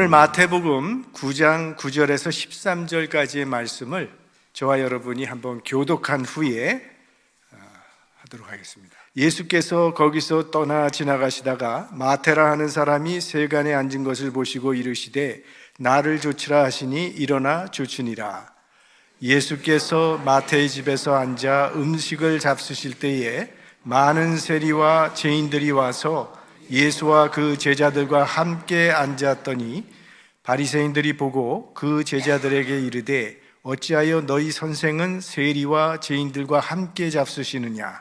오늘 마태복음 9장 9절에서 13절까지의 말씀을 저와 여러분이 한번 교독한 후에 하도록 하겠습니다. 예수께서 거기서 떠나 지나가시다가 마태라 하는 사람이 세간에 앉은 것을 보시고 이르시되 나를 좇으라 하시니 일어나 좇으니라. 예수께서 마태의 집에서 앉아 음식을 잡수실 때에 많은 세리와 죄인들이 와서 예수와 그 제자들과 함께 앉았더니 바리새인들이 보고 그 제자들에게 이르되 어찌하여 너희 선생은 세리와 죄인들과 함께 잡수시느냐.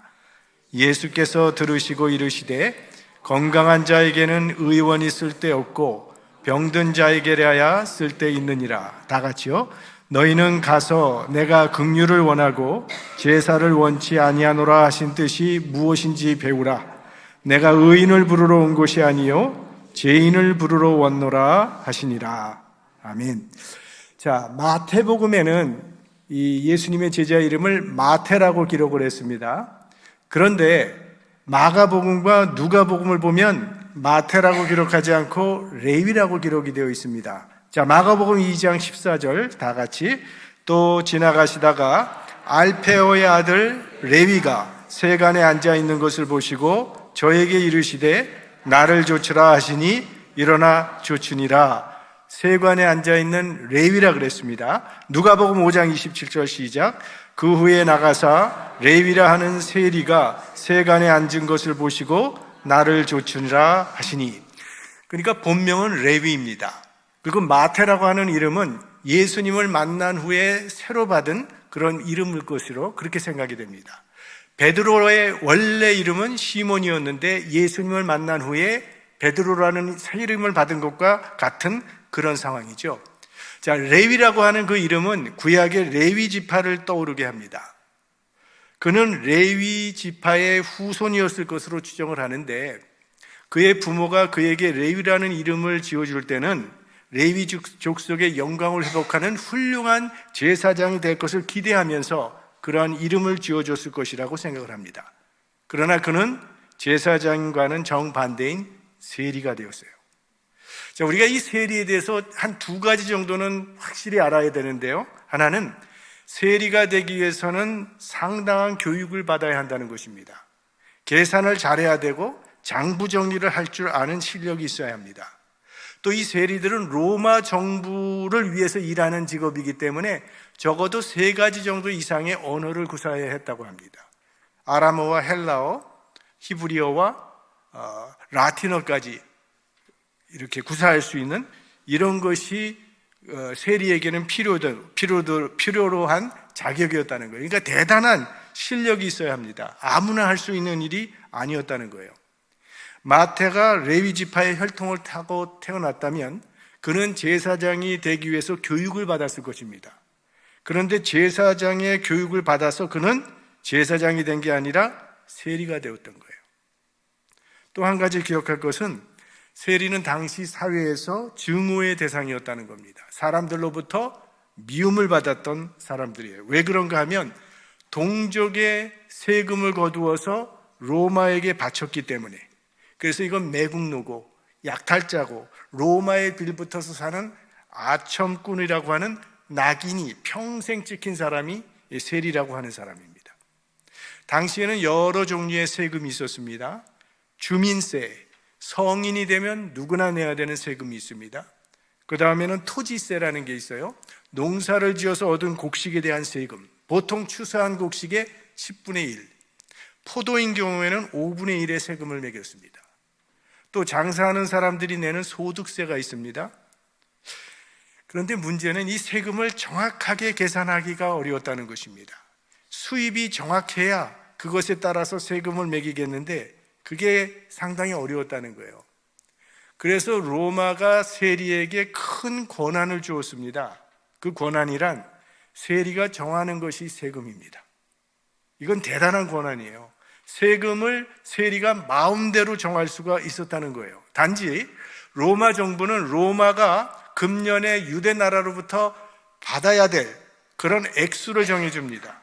예수께서 들으시고 이르시되 건강한 자에게는 의원이 쓸데없고 병든 자에게라야 쓸데있느니라. 다 같이요. 너희는 가서 내가 긍휼을 원하고 제사를 원치 아니하노라 하신 뜻이 무엇인지 배우라. 내가 의인을 부르러 온 것이 아니요 죄인을 부르러 왔노라 하시니라. 아멘. 자, 마태복음에는 이 예수님의 제자 이름을 마태라고 기록을 했습니다. 그런데 마가복음과 누가복음을 보면 마태라고 기록하지 않고 레위라고 기록이 되어 있습니다. 자, 마가복음 2장 14절 다 같이 또 지나가시다가 알페오의 아들 레위가 세간에 앉아 있는 것을 보시고 저에게 이르시되 나를 좇으라 하시니 일어나 좇으니라. 세관에 앉아있는 레위라 그랬습니다. 누가복음 5장 27절 시작. 그 후에 나가사 레위라 하는 세리가 세관에 앉은 것을 보시고 나를 좇으니라 하시니. 그러니까 본명은 레위입니다. 그리고 마태라고 하는 이름은 예수님을 만난 후에 새로 받은 그런 이름일 것으로 그렇게 생각이 됩니다. 베드로의 원래 이름은 시몬이었는데 예수님을 만난 후에 베드로라는 새 이름을 받은 것과 같은 그런 상황이죠. 자, 레위라고 하는 그 이름은 구약의 레위 지파를 떠오르게 합니다. 그는 레위 지파의 후손이었을 것으로 추정을 하는데 그의 부모가 그에게 레위라는 이름을 지어줄 때는 레위 족속의 영광을 회복하는 훌륭한 제사장이 될 것을 기대하면서 그러한 이름을 지어줬을 것이라고 생각을 합니다. 그러나 그는 제사장과는 정반대인 세리가 되었어요. 자, 우리가 이 세리에 대해서 한 두 가지 정도는 확실히 알아야 되는데요. 하나는 세리가 되기 위해서는 상당한 교육을 받아야 한다는 것입니다. 계산을 잘해야 되고 장부 정리를 할 줄 아는 실력이 있어야 합니다. 또 이 세리들은 로마 정부를 위해서 일하는 직업이기 때문에 적어도 3가지 정도 이상의 언어를 구사해야 했다고 합니다. 아람어와 헬라어, 히브리어와 라틴어까지 이렇게 구사할 수 있는 이런 것이 세리에게는 필요로 한 자격이었다는 거예요. 그러니까 대단한 실력이 있어야 합니다. 아무나 할 수 있는 일이 아니었다는 거예요. 마태가 레위 지파의 혈통을 타고 태어났다면 그는 제사장이 되기 위해서 교육을 받았을 것입니다. 그런데 제사장의 교육을 받아서 그는 제사장이 된 게 아니라 세리가 되었던 거예요. 또 한 가지 기억할 것은 세리는 당시 사회에서 증오의 대상이었다는 겁니다. 사람들로부터 미움을 받았던 사람들이에요. 왜 그런가 하면 동족의 세금을 거두어서 로마에게 바쳤기 때문에. 그래서 이건 매국노고 약탈자고 로마에 빌붙어서 사는 아첨꾼이라고 하는 낙인이 평생 찍힌 사람이 세리라고 하는 사람입니다. 당시에는 여러 종류의 세금이 있었습니다. 주민세, 성인이 되면 누구나 내야 되는 세금이 있습니다. 그 다음에는 토지세라는 게 있어요. 농사를 지어서 얻은 곡식에 대한 세금, 보통 추수한 곡식의 10분의 1, 포도인 경우에는 5분의 1의 세금을 매겼습니다. 또 장사하는 사람들이 내는 소득세가 있습니다. 그런데 문제는 이 세금을 정확하게 계산하기가 어려웠다는 것입니다. 수입이 정확해야 그것에 따라서 세금을 매기겠는데 그게 상당히 어려웠다는 거예요. 그래서 로마가 세리에게 큰 권한을 주었습니다. 그 권한이란 세리가 정하는 것이 세금입니다. 이건 대단한 권한이에요. 세금을 세리가 마음대로 정할 수가 있었다는 거예요. 단지 로마 정부는 로마가 금년에 유대 나라로부터 받아야 될 그런 액수를 정해줍니다.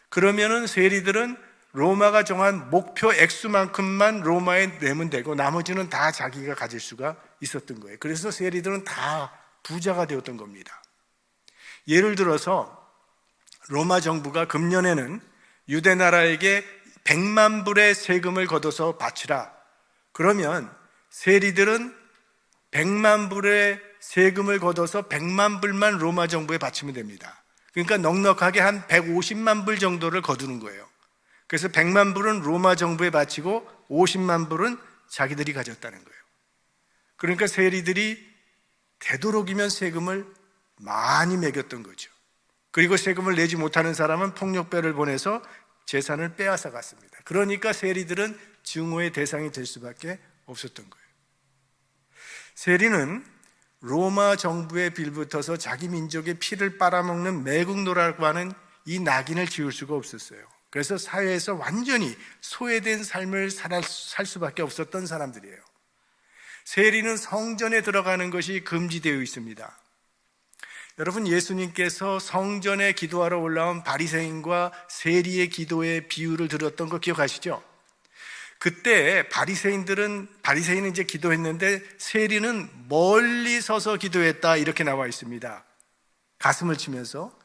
그러면은 세리들은 로마가 정한 목표 액수만큼만 로마에 내면 되고 나머지는 다 자기가 가질 수가 있었던 거예요. 그래서 세리들은 다 부자가 되었던 겁니다. 예를 들어서 로마 정부가 금년에는 유대 나라에게 100만 불의 세금을 걷어서 바치라. 그러면 세리들은 100만 불의 세금을 걷어서 100만 불만 로마 정부에 바치면 됩니다. 그러니까 넉넉하게 한 150만 불 정도를 거두는 거예요. 그래서 100만 불은 로마 정부에 바치고 50만 불은 자기들이 가졌다는 거예요. 그러니까 세리들이 되도록이면 세금을 많이 매겼던 거죠. 그리고 세금을 내지 못하는 사람은 폭력배를 보내서 재산을 빼앗아 갔습니다. 그러니까 세리들은 증오의 대상이 될 수밖에 없었던 거예요. 세리는 로마 정부에 빌붙어서 자기 민족의 피를 빨아먹는 매국노라고 하는 이 낙인을 지울 수가 없었어요. 그래서 사회에서 완전히 소외된 삶을 살 수밖에 없었던 사람들이에요. 세리는 성전에 들어가는 것이 금지되어 있습니다. 여러분, 예수님께서 성전에 기도하러 올라온 바리새인과 세리의 기도의 비유를 들었던 거 기억하시죠? 그때 바리새인은 이제 기도했는데 세리는 멀리 서서 기도했다, 이렇게 나와 있습니다. 가슴을 치면서.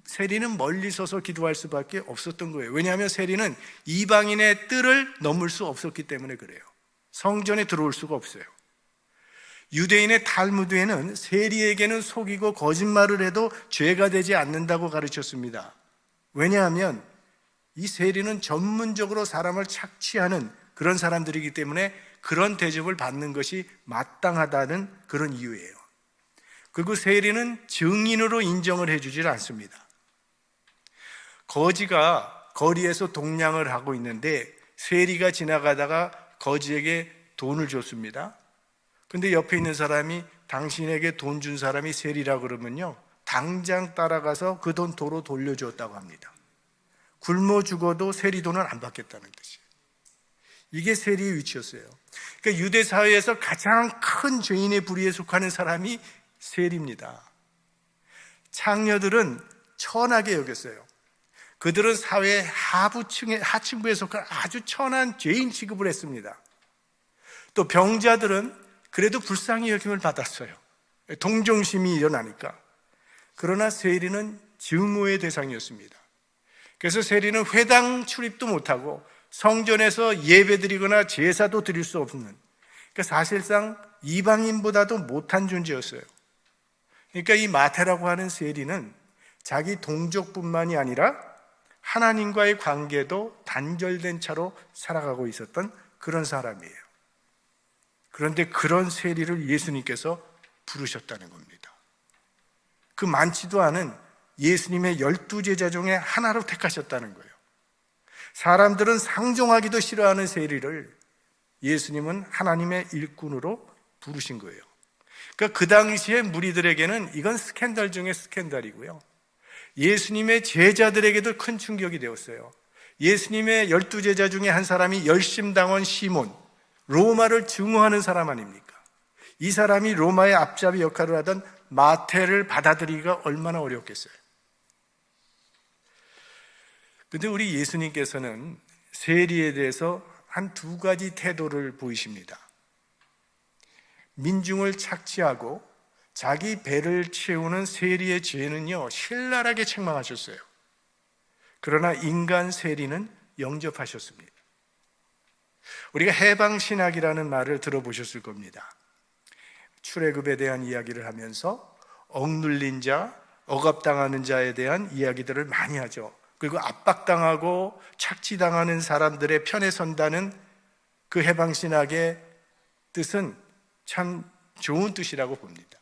세리는 멀리 서서 기도할 수밖에 없었던 거예요. 왜냐하면 세리는 이방인의 뜰을 넘을 수 없었기 때문에 그래요. 성전에 들어올 수가 없어요. 유대인의 탈무드에는 세리에게는 속이고 거짓말을 해도 죄가 되지 않는다고 가르쳤습니다. 왜냐하면 이 세리는 전문적으로 사람을 착취하는 그런 사람들이기 때문에 그런 대접을 받는 것이 마땅하다는 그런 이유예요. 그리고 세리는 증인으로 인정을 해주질 않습니다. 거지가 거리에서 동냥을 하고 있는데 세리가 지나가다가 거지에게 돈을 줬습니다. 근데 옆에 있는 사람이 당신에게 돈 준 사람이 세리라고 그러면요, 당장 따라가서 그 돈 도로 돌려주었다고 합니다. 굶어 죽어도 세리 돈은 안 받겠다는 뜻이에요. 이게 세리의 위치였어요. 그러니까 유대 사회에서 가장 큰 죄인의 부류에 속하는 사람이 세리입니다. 창녀들은 천하게 여겼어요. 그들은 사회의 하층부에 속한 아주 천한 죄인 취급을 했습니다. 또 병자들은 그래도 불쌍히 여김을 받았어요. 동정심이 일어나니까. 그러나 세리는 증오의 대상이었습니다. 그래서 세리는 회당 출입도 못하고 성전에서 예배드리거나 제사도 드릴 수 없는, 그러니까 사실상 이방인보다도 못한 존재였어요. 그러니까 이 마태라고 하는 세리는 자기 동족뿐만이 아니라 하나님과의 관계도 단절된 차로 살아가고 있었던 그런 사람이에요. 그런데 그런 세리를 예수님께서 부르셨다는 겁니다. 그 많지도 않은 예수님의 12제자 중에 하나로 택하셨다는 거예요. 사람들은 상종하기도 싫어하는 세리를 예수님은 하나님의 일꾼으로 부르신 거예요. 그러니까 그 당시에 무리들에게는 이건 스캔들 중에 스캔들이고요, 예수님의 제자들에게도 큰 충격이 되었어요. 예수님의 12제자 중에 한 사람이 열심당원 시몬, 로마를 증오하는 사람 아닙니까? 이 사람이 로마의 앞잡이 역할을 하던 마태를 받아들이기가 얼마나 어렵겠어요. 그런데 우리 예수님께서는 세리에 대해서 한 두 가지 태도를 보이십니다. 민중을 착취하고 자기 배를 채우는 세리의 죄는요, 신랄하게 책망하셨어요. 그러나 인간 세리는 영접하셨습니다. 우리가 해방신학이라는 말을 들어보셨을 겁니다. 출애굽에 대한 이야기를 하면서 억눌린 자, 억압당하는 자에 대한 이야기들을 많이 하죠. 그리고 압박당하고 착취당하는 사람들의 편에 선다는 그 해방신학의 뜻은 참 좋은 뜻이라고 봅니다.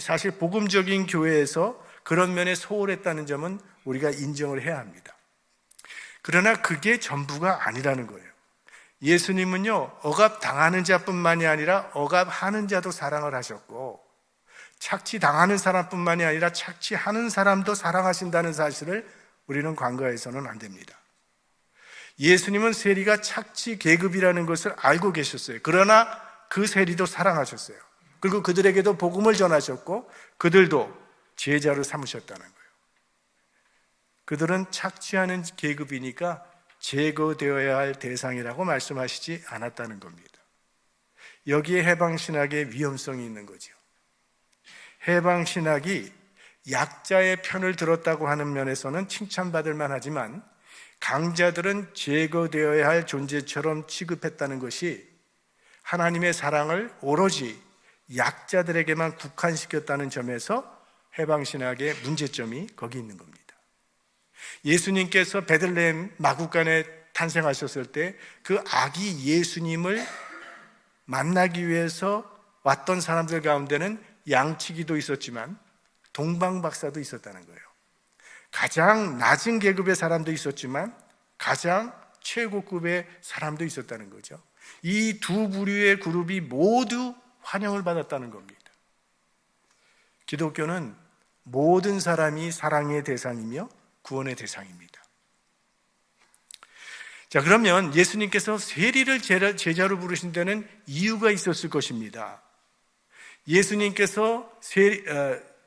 사실 복음적인 교회에서 그런 면에 소홀했다는 점은 우리가 인정을 해야 합니다. 그러나 그게 전부가 아니라는 거예요. 예수님은요, 억압당하는 자뿐만이 아니라 억압하는 자도 사랑을 하셨고, 착취당하는 사람뿐만이 아니라 착취하는 사람도 사랑하신다는 사실을 우리는 간과해서는 안 됩니다. 예수님은 세리가 착취 계급이라는 것을 알고 계셨어요. 그러나 그 세리도 사랑하셨어요. 그리고 그들에게도 복음을 전하셨고 그들도 제자로 삼으셨다는 거예요. 그들은 착취하는 계급이니까 제거되어야 할 대상이라고 말씀하시지 않았다는 겁니다. 여기에 해방신학의 위험성이 있는 거죠. 해방신학이 약자의 편을 들었다고 하는 면에서는 칭찬받을 만하지만 강자들은 제거되어야 할 존재처럼 취급했다는 것이 하나님의 사랑을 오로지 약자들에게만 국한시켰다는 점에서 해방신학의 문제점이 거기 있는 겁니다. 예수님께서 베들레헴 마구간에 탄생하셨을 때 그 아기 예수님을 만나기 위해서 왔던 사람들 가운데는 양치기도 있었지만 동방박사도 있었다는 거예요. 가장 낮은 계급의 사람도 있었지만 가장 최고급의 사람도 있었다는 거죠. 이 두 부류의 그룹이 모두 환영을 받았다는 겁니다. 기독교는 모든 사람이 사랑의 대상이며 구원의 대상입니다. 자, 그러면 예수님께서 세리를 제자로 부르신 데는 이유가 있었을 것입니다. 예수님께서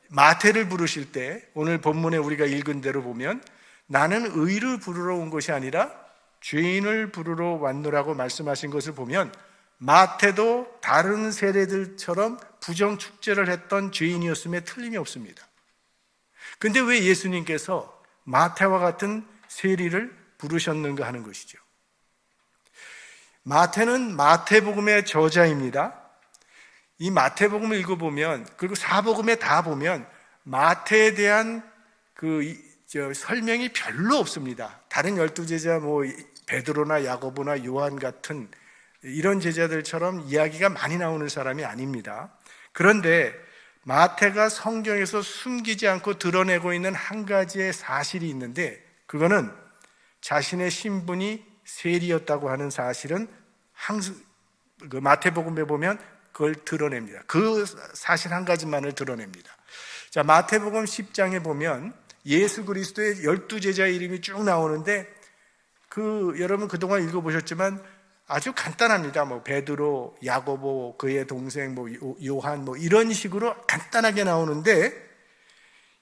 마태를 부르실 때 오늘 본문에 우리가 읽은 대로 보면 나는 의를 부르러 온 것이 아니라 죄인을 부르러 왔노라고 말씀하신 것을 보면 마태도 다른 세례들처럼 부정축제를 했던 죄인이었음에 틀림이 없습니다. 근데 왜 예수님께서 마태와 같은 세리를 부르셨는가 하는 것이죠. 마태는 마태복음의 저자입니다. 이 마태복음을 읽어보면, 그리고 사복음에 다 보면 마태에 대한 설명이 별로 없습니다. 다른 12제자 베드로나 야고보나 요한 같은 이런 제자들처럼 이야기가 많이 나오는 사람이 아닙니다. 그런데 마태가 성경에서 숨기지 않고 드러내고 있는 한 가지의 사실이 있는데, 그거는 자신의 신분이 세리였다고 하는 사실은 마태복음에 보면 그걸 드러냅니다. 그 사실 한 가지만을 드러냅니다. 자, 마태복음 10장에 보면 예수 그리스도의 12제자의 이름이 쭉 나오는데 여러분 그동안 읽어보셨지만 아주 간단합니다. 베드로, 야고보, 그의 동생 요한 이런 식으로 간단하게 나오는데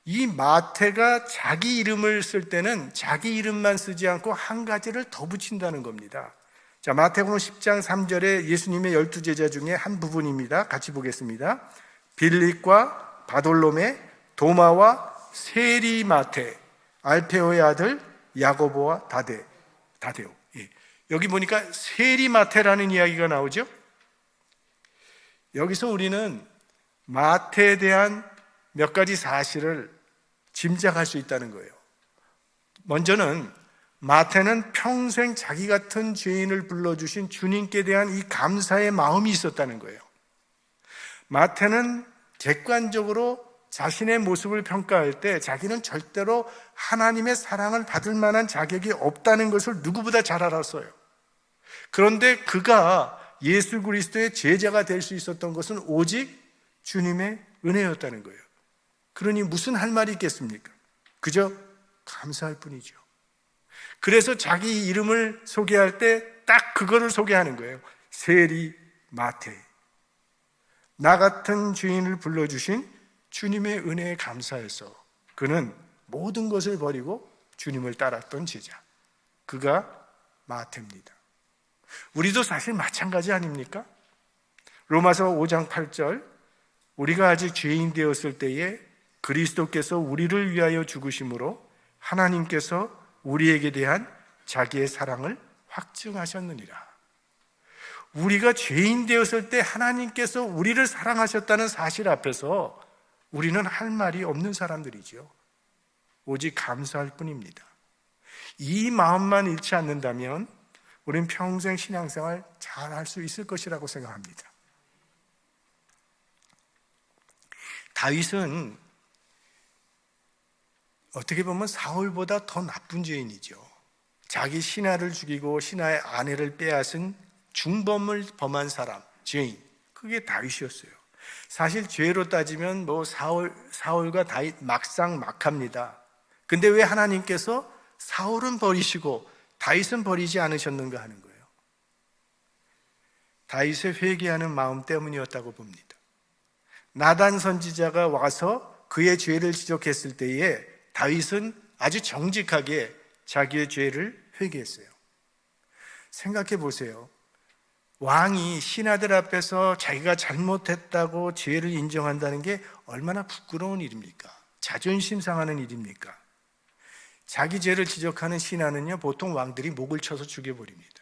이 마태가 자기 이름을 쓸 때는 자기 이름만 쓰지 않고 한 가지를 더 붙인다는 겁니다. 자, 마태복음 10장 3절에 예수님의 12제자 중에 한 부분입니다. 같이 보겠습니다. 빌립과 바돌로메, 도마와 세리 마태, 알페오의 아들 야고보와 다데오. 여기 보니까 세리 마태라는 이야기가 나오죠. 여기서 우리는 마태에 대한 몇 가지 사실을 짐작할 수 있다는 거예요. 먼저는 마태는 평생 자기 같은 죄인을 불러주신 주님께 대한 이 감사의 마음이 있었다는 거예요. 마태는 객관적으로 자신의 모습을 평가할 때 자기는 절대로 하나님의 사랑을 받을 만한 자격이 없다는 것을 누구보다 잘 알았어요. 그런데 그가 예수 그리스도의 제자가 될 수 있었던 것은 오직 주님의 은혜였다는 거예요. 그러니 무슨 할 말이 있겠습니까? 그저 감사할 뿐이죠. 그래서 자기 이름을 소개할 때 딱 그거를 소개하는 거예요. 세리 마태. 나 같은 죄인을 불러주신 주님의 은혜에 감사해서 그는 모든 것을 버리고 주님을 따랐던 제자. 그가 마태입니다. 우리도 사실 마찬가지 아닙니까? 로마서 5장 8절 우리가 아직 죄인 되었을 때에 그리스도께서 우리를 위하여 죽으심으로 하나님께서 우리에게 대한 자기의 사랑을 확증하셨느니라. 우리가 죄인 되었을 때 하나님께서 우리를 사랑하셨다는 사실 앞에서 우리는 할 말이 없는 사람들이죠. 오직 감사할 뿐입니다. 이 마음만 잃지 않는다면 우리는 평생 신앙생활 잘 할 수 있을 것이라고 생각합니다. 다윗은 어떻게 보면 사울보다 더 나쁜 죄인이죠. 자기 신하를 죽이고 신하의 아내를 빼앗은 중범을 범한 사람, 죄인, 그게 다윗이었어요. 사실 죄로 따지면 사울과 다윗 막상막합니다. 근데 왜 하나님께서 사울은 버리시고 다윗은 버리지 않으셨는가 하는 거예요. 다윗의 회개하는 마음 때문이었다고 봅니다. 나단 선지자가 와서 그의 죄를 지적했을 때에 다윗은 아주 정직하게 자기의 죄를 회개했어요. 생각해 보세요. 왕이 신하들 앞에서 자기가 잘못했다고 죄를 인정한다는 게 얼마나 부끄러운 일입니까? 자존심 상하는 일입니까? 자기 죄를 지적하는 신하는요, 보통 왕들이 목을 쳐서 죽여버립니다.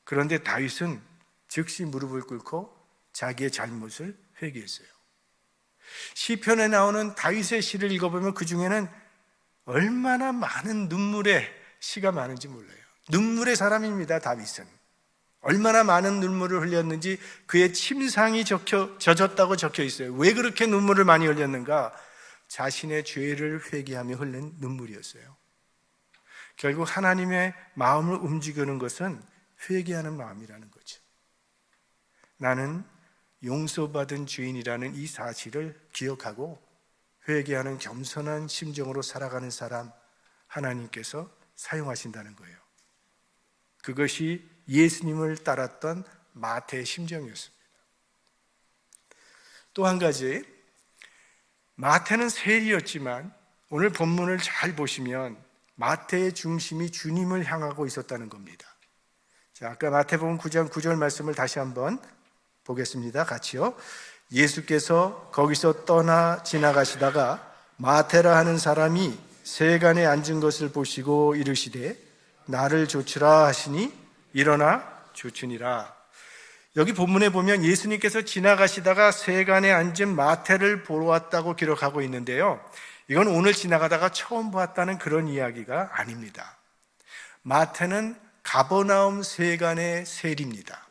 그런데 다윗은 즉시 무릎을 꿇고 자기의 잘못을 회개했어요. 시편에 나오는 다윗의 시를 읽어보면 그 중에는 얼마나 많은 눈물의 시가 많은지 몰라요. 눈물의 사람입니다, 다윗은. 얼마나 많은 눈물을 흘렸는지 그의 침상이 젖었다고 적혀 있어요. 왜 그렇게 눈물을 많이 흘렸는가? 자신의 죄를 회개하며 흘린 눈물이었어요. 결국 하나님의 마음을 움직이는 것은 회개하는 마음이라는 거죠. 나는 용서받은 죄인이라는 이 사실을 기억하고 회개하는 겸손한 심정으로 살아가는 사람, 하나님께서 사용하신다는 거예요. 그것이 예수님을 따랐던 마태의 심정이었습니다. 또 한 가지, 마태는 세리였지만 오늘 본문을 잘 보시면 마태의 중심이 주님을 향하고 있었다는 겁니다. 자, 아까 마태복음 9장 9절 말씀을 다시 한번 보겠습니다. 같이요. 예수께서 거기서 떠나 지나가시다가 마태라 하는 사람이 세간에 앉은 것을 보시고 이르시되 나를 좇으라 하시니 일어나 좇으니라. 여기 본문에 보면 예수님께서 지나가시다가 세간에 앉은 마태를 보러 왔다고 기록하고 있는데요, 이건 오늘 지나가다가 처음 보았다는 그런 이야기가 아닙니다. 마태는 가버나움 세간의 세리입니다.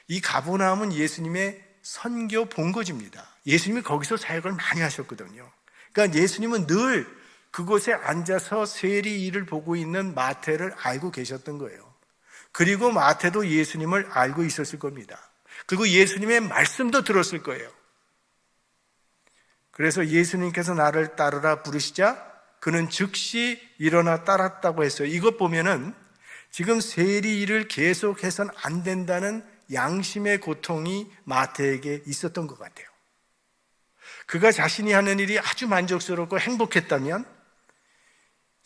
이 가버나움은 예수님의 선교 본거지입니다. 예수님이 거기서 사역을 많이 하셨거든요. 그러니까 예수님은 늘 그곳에 앉아서 세리 일을 보고 있는 마태를 알고 계셨던 거예요. 그리고 마태도 예수님을 알고 있었을 겁니다. 그리고 예수님의 말씀도 들었을 거예요. 그래서 예수님께서 나를 따르라 부르시자 그는 즉시 일어나 따랐다고 했어요. 이것 보면은 지금 세리 일을 계속해서는 안 된다는 양심의 고통이 마태에게 있었던 것 같아요. 그가 자신이 하는 일이 아주 만족스럽고 행복했다면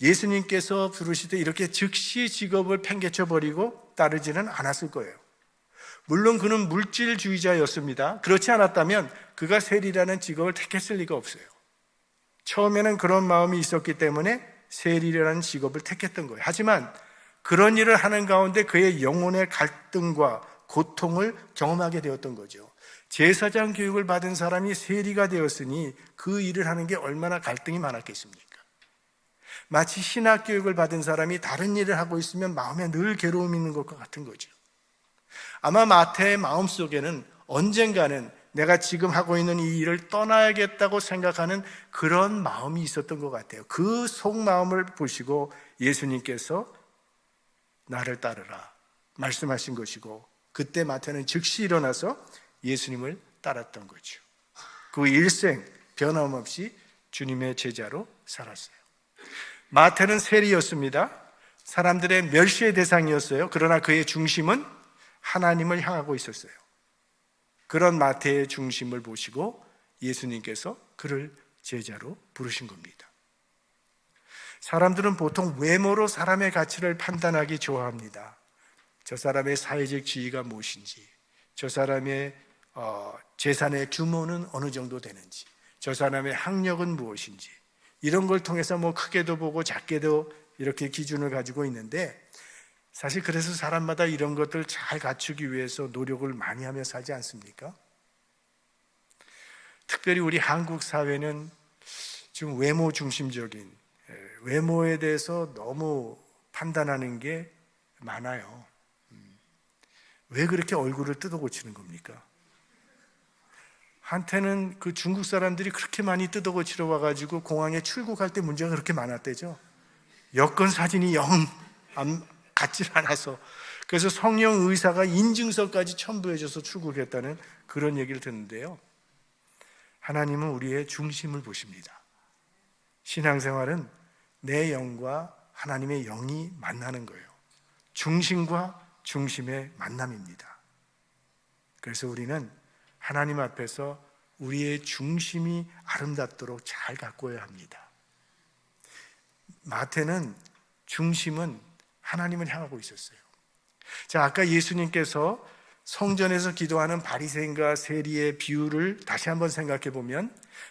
예수님께서 부르시되 이렇게 즉시 직업을 팽개쳐 버리고 따르지는 않았을 거예요. 물론 그는 물질주의자였습니다. 그렇지 않았다면 그가 세리라는 직업을 택했을 리가 없어요. 처음에는 그런 마음이 있었기 때문에 세리라는 직업을 택했던 거예요. 하지만 그런 일을 하는 가운데 그의 영혼의 갈등과 고통을 경험하게 되었던 거죠. 제사장 교육을 받은 사람이 세리가 되었으니 그 일을 하는 게 얼마나 갈등이 많았겠습니까? 마치 신학 교육을 받은 사람이 다른 일을 하고 있으면 마음에 늘 괴로움이 있는 것과 같은 거죠. 아마 마태의 마음속에는 언젠가는 내가 지금 하고 있는 이 일을 떠나야겠다고 생각하는 그런 마음이 있었던 것 같아요. 그 속마음을 보시고 예수님께서 나를 따르라 말씀하신 것이고, 그때 마태는 즉시 일어나서 예수님을 따랐던 거죠. 그 일생 변함없이 주님의 제자로 살았어요. 마태는 세리였습니다. 사람들의 멸시의 대상이었어요. 그러나 그의 중심은 하나님을 향하고 있었어요. 그런 마태의 중심을 보시고 예수님께서 그를 제자로 부르신 겁니다. 사람들은 보통 외모로 사람의 가치를 판단하기 좋아합니다. 저 사람의 사회적 지위가 무엇인지, 저 사람의 재산의 규모는 어느 정도 되는지, 저 사람의 학력은 무엇인지, 이런 걸 통해서 크게도 보고 작게도 이렇게 기준을 가지고 있는데, 사실 그래서 사람마다 이런 것들 잘 갖추기 위해서 노력을 많이 하며 살지 않습니까? 특별히 우리 한국 사회는 지금 외모 중심적인, 외모에 대해서 너무 판단하는 게 많아요. 왜 그렇게 얼굴을 뜯어 고치는 겁니까? 한때는 그 중국 사람들이 그렇게 많이 뜯어 고치러 와가지고 공항에 출국할 때 문제가 그렇게 많았대죠. 여권 사진이 영 같질 않아서, 그래서 성형 의사가 인증서까지 첨부해줘서 출국했다는 그런 얘기를 듣는데요. 하나님은 우리의 중심을 보십니다. 신앙생활은 내 영과 하나님의 영이 만나는 거예요. 중심과 중심의 만남입니다. 그래서 우리는 하나님 앞에서 우리의 중심이 아름답도록 잘 가꿔야 합니다. 마태는 중심은 하나님을 향하고 있었어요. 자, 아까 예수님께서 성전에서 기도하는 바리새인과 세리의 비유를 다시 한번 생각해 보면,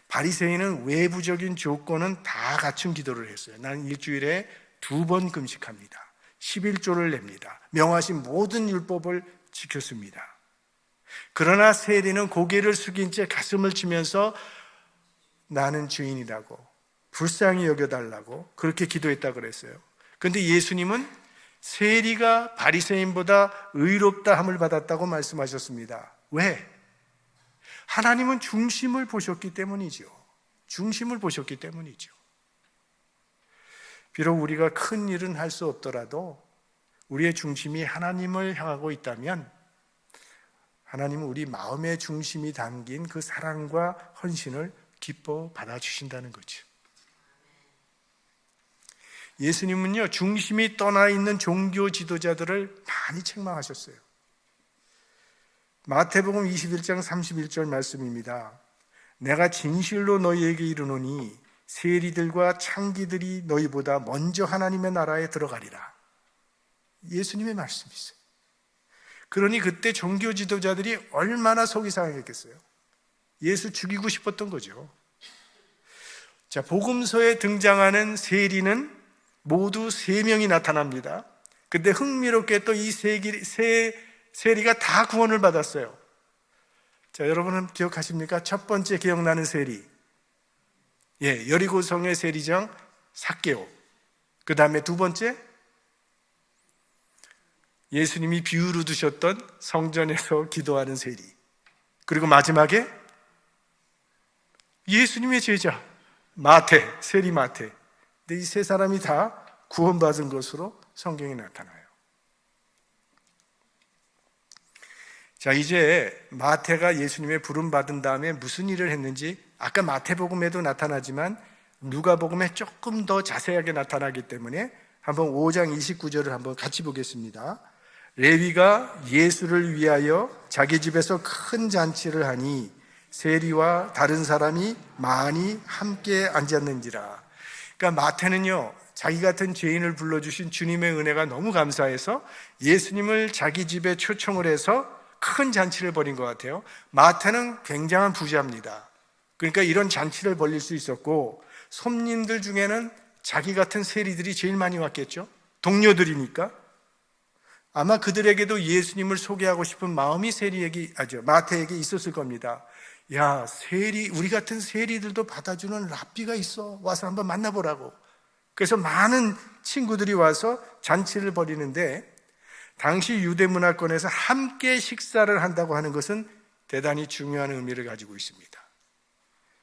바리새인은 외부적인 조건은 다 갖춘 기도를 했어요. 나는 일주일에 2번 금식합니다. 11조를 냅니다. 명하신 모든 율법을 지켰습니다. 그러나 세리는 고개를 숙인 채 가슴을 치면서 나는 죄인이라고, 불쌍히 여겨달라고 그렇게 기도했다고 그랬어요. 그런데 예수님은 세리가 바리새인보다 의롭다 함을 받았다고 말씀하셨습니다. 왜? 하나님은 중심을 보셨기 때문이죠. 중심을 보셨기 때문이죠. 비록 우리가 큰 일은 할 수 없더라도 우리의 중심이 하나님을 향하고 있다면 하나님은 우리 마음의 중심이 담긴 그 사랑과 헌신을 기뻐 받아주신다는 거죠. 예수님은요, 중심이 떠나 있는 종교 지도자들을 많이 책망하셨어요. 마태복음 21장 31절 말씀입니다. 내가 진실로 너희에게 이르노니 세리들과 창기들이 너희보다 먼저 하나님의 나라에 들어가리라. 예수님의 말씀이세요. 그러니 그때 종교 지도자들이 얼마나 속이 상했겠어요. 예수 죽이고 싶었던 거죠. 자, 복음서에 등장하는 세리는 모두 3명이 나타납니다. 근데 흥미롭게 또 이 세리가 다 구원을 받았어요. 자, 여러분은 기억하십니까? 첫 번째 기억나는 세리, 여리고성의 세리장 삭개오. 그 다음에 두 번째, 예수님이 비유로 두셨던 성전에서 기도하는 세리. 그리고 마지막에 예수님의 제자 마태, 세리 마태. 근데 이 세 사람이 다 구원받은 것으로 성경에 나타나요. 자, 이제 마태가 예수님의 부름 받은 다음에 무슨 일을 했는지 아까 마태복음에도 나타나지만 누가복음에 조금 더 자세하게 나타나기 때문에 한번 5장 29절을 한번 같이 보겠습니다. 레위가 예수를 위하여 자기 집에서 큰 잔치를 하니 세리와 다른 사람이 많이 함께 앉았는지라. 그러니까 마태는요, 자기 같은 죄인을 불러주신 주님의 은혜가 너무 감사해서 예수님을 자기 집에 초청을 해서 큰 잔치를 벌인 것 같아요. 마태는 굉장한 부자입니다. 그러니까 이런 잔치를 벌릴 수 있었고, 손님들 중에는 자기 같은 세리들이 제일 많이 왔겠죠. 동료들이니까. 아마 그들에게도 예수님을 소개하고 싶은 마음이 마태에게 있었을 겁니다. 야, 우리 같은 세리들도 받아주는 랍비가 있어. 와서 한번 만나보라고. 그래서 많은 친구들이 와서 잔치를 벌이는데, 당시 유대 문화권에서 함께 식사를 한다고 하는 것은 대단히 중요한 의미를 가지고 있습니다.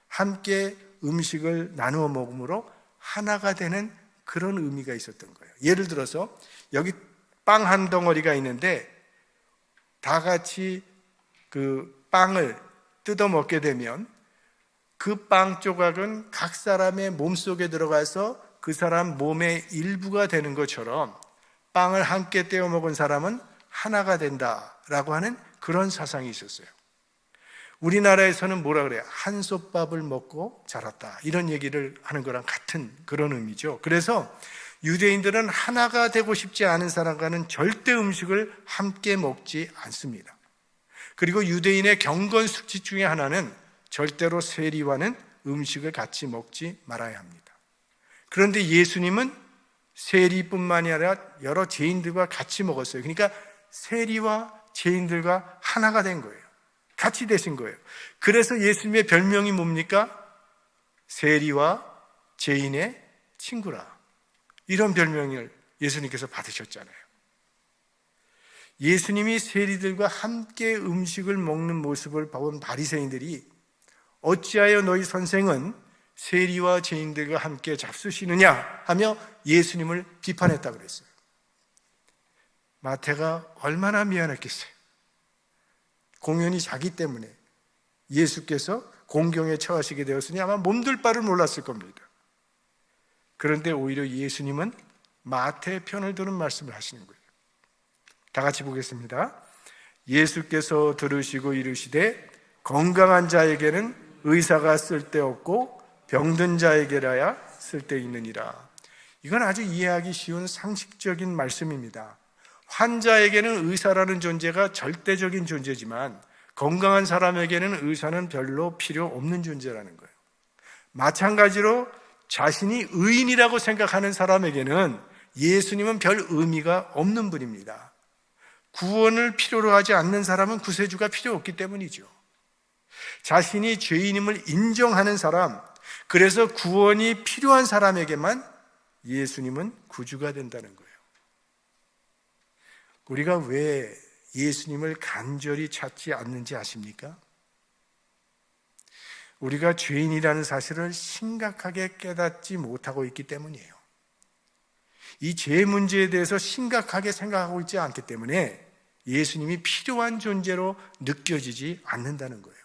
함께 음식을 나누어 먹음으로 하나가 되는 그런 의미가 있었던 거예요. 예를 들어서 여기 빵 한 덩어리가 있는데 다 같이 그 빵을 뜯어 먹게 되면 그 빵 조각은 각 사람의 몸속에 들어가서 그 사람 몸의 일부가 되는 것처럼 빵을 함께 떼어 먹은 사람은 하나가 된다라고 하는 그런 사상이 있었어요. 우리나라에서는 뭐라 그래요? 한솥밥을 먹고 자랐다, 이런 얘기를 하는 거랑 같은 그런 의미죠. 그래서 유대인들은 하나가 되고 싶지 않은 사람과는 절대 음식을 함께 먹지 않습니다. 그리고 유대인의 경건 수칙 중에 하나는 절대로 세리와는 음식을 같이 먹지 말아야 합니다. 그런데 예수님은 세리뿐만이 아니라 여러 죄인들과 같이 먹었어요. 그러니까 세리와 죄인들과 하나가 된 거예요. 같이 되신 거예요. 그래서 예수님의 별명이 뭡니까? 세리와 죄인의 친구라. 이런 별명을 예수님께서 받으셨잖아요. 예수님이 세리들과 함께 음식을 먹는 모습을 본 바리새인들이 어찌하여 너희 선생은 세리와 죄인들과 함께 잡수시느냐 하며 예수님을 비판했다고 그랬어요. 마태가 얼마나 미안했겠어요. 공연이 자기 때문에 예수께서 공경에 처하시게 되었으니 아마 몸둘 바를 몰랐을 겁니다. 그런데 오히려 예수님은 마태의 편을 드는 말씀을 하시는 거예요. 다 같이 보겠습니다. 예수께서 들으시고 이르시되 건강한 자에게는 의사가 쓸데없고 병든 자에게라야 쓸데있느니라. 이건 아주 이해하기 쉬운 상식적인 말씀입니다. 환자에게는 의사라는 존재가 절대적인 존재지만 건강한 사람에게는 의사는 별로 필요 없는 존재라는 거예요. 마찬가지로 자신이 의인이라고 생각하는 사람에게는 예수님은 별 의미가 없는 분입니다. 구원을 필요로 하지 않는 사람은 구세주가 필요 없기 때문이죠. 자신이 죄인임을 인정하는 사람, 그래서 구원이 필요한 사람에게만 예수님은 구주가 된다는 거예요. 우리가 왜 예수님을 간절히 찾지 않는지 아십니까? 우리가 죄인이라는 사실을 심각하게 깨닫지 못하고 있기 때문이에요. 이 죄 문제에 대해서 심각하게 생각하고 있지 않기 때문에 예수님이 필요한 존재로 느껴지지 않는다는 거예요.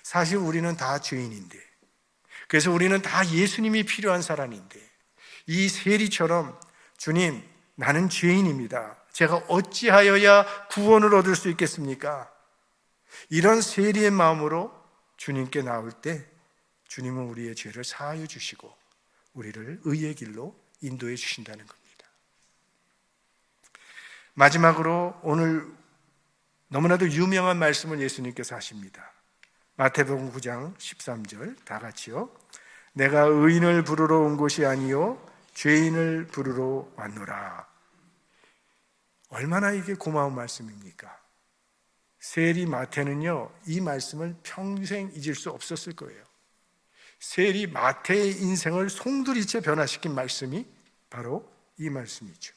사실 우리는 다 죄인인데, 그래서 우리는 다 예수님이 필요한 사람인데, 이 세리처럼 주님, 나는 죄인입니다. 제가 어찌하여야 구원을 얻을 수 있겠습니까? 이런 세리의 마음으로 주님께 나올 때 주님은 우리의 죄를 사하여 주시고 우리를 의의 길로 인도해 주신다는 겁니다. 마지막으로 오늘 너무나도 유명한 말씀을 예수님께서 하십니다. 마태복음 9장 13절 다 같이요. 내가 의인을 부르러 온 것이 아니요 죄인을 부르러 왔노라. 얼마나 이게 고마운 말씀입니까? 세리 마태는요, 이 말씀을 평생 잊을 수 없었을 거예요. 세리 마태의 인생을 송두리째 변화시킨 말씀이 바로 이 말씀이죠.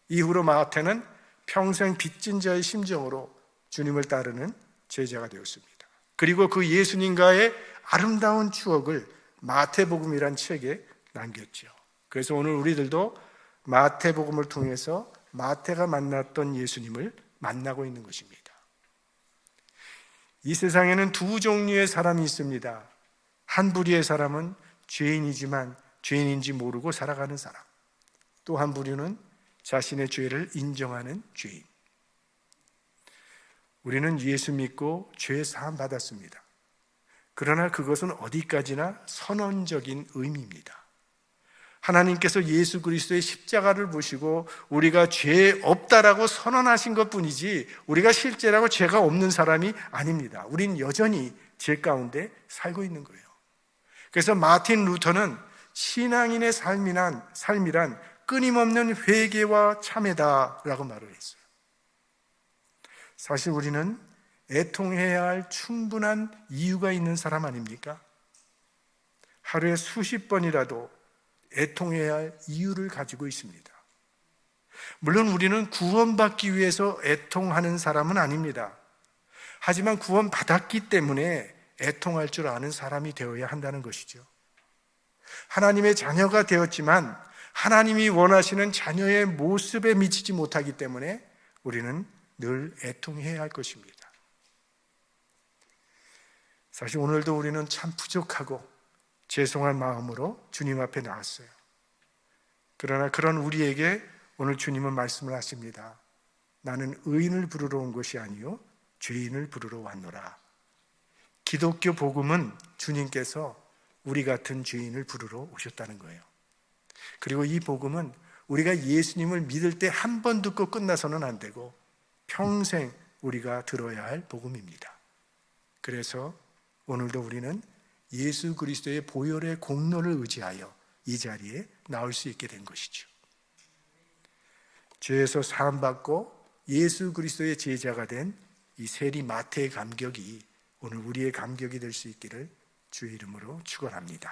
이후로 마태는 평생 빚진 자의 심정으로 주님을 따르는 제자가 되었습니다. 그리고 그 예수님과의 아름다운 추억을 마태복음이란 책에 남겼죠. 그래서 오늘 우리들도 마태복음을 통해서 마태가 만났던 예수님을 만나고 있는 것입니다. 이 세상에는 두 종류의 사람이 있습니다. 한 부류의 사람은 죄인이지만 죄인인지 모르고 살아가는 사람, 또 한 부류는 자신의 죄를 인정하는 죄인. 우리는 예수 믿고 죄 사함 받았습니다. 그러나 그것은 어디까지나 선언적인 의미입니다. 하나님께서 예수 그리스도의 십자가를 보시고 우리가 죄 없다라고 선언하신 것뿐이지 우리가 실제라고 죄가 없는 사람이 아닙니다. 우린 여전히 죄 가운데 살고 있는 거예요. 그래서 마틴 루터는 신앙인의 삶이란 끊임없는 회개와 참회다라고 말을 했어요. 사실 우리는 애통해야 할 충분한 이유가 있는 사람 아닙니까? 하루에 수십 번이라도 애통해야 할 이유를 가지고 있습니다. 물론 우리는 구원받기 위해서 애통하는 사람은 아닙니다. 하지만 구원받았기 때문에 애통할 줄 아는 사람이 되어야 한다는 것이죠. 하나님의 자녀가 되었지만 하나님이 원하시는 자녀의 모습에 미치지 못하기 때문에 우리는 늘 애통해야 할 것입니다. 사실 오늘도 우리는 참 부족하고 죄송한 마음으로 주님 앞에 나왔어요. 그러나 그런 우리에게 오늘 주님은 말씀을 하십니다. 나는 의인을 부르러 온 것이 아니요 죄인을 부르러 왔노라. 기독교 복음은 주님께서 우리 같은 죄인을 부르러 오셨다는 거예요. 그리고 이 복음은 우리가 예수님을 믿을 때 한 번 듣고 끝나서는 안 되고 평생 우리가 들어야 할 복음입니다. 그래서 오늘도 우리는 예수 그리스도의 보혈의 공로를 의지하여 이 자리에 나올 수 있게 된 것이죠. 죄에서 사함받고 예수 그리스도의 제자가 된 이 세리 마태의 감격이 오늘 우리의 감격이 될 수 있기를 주의 이름으로 축원합니다.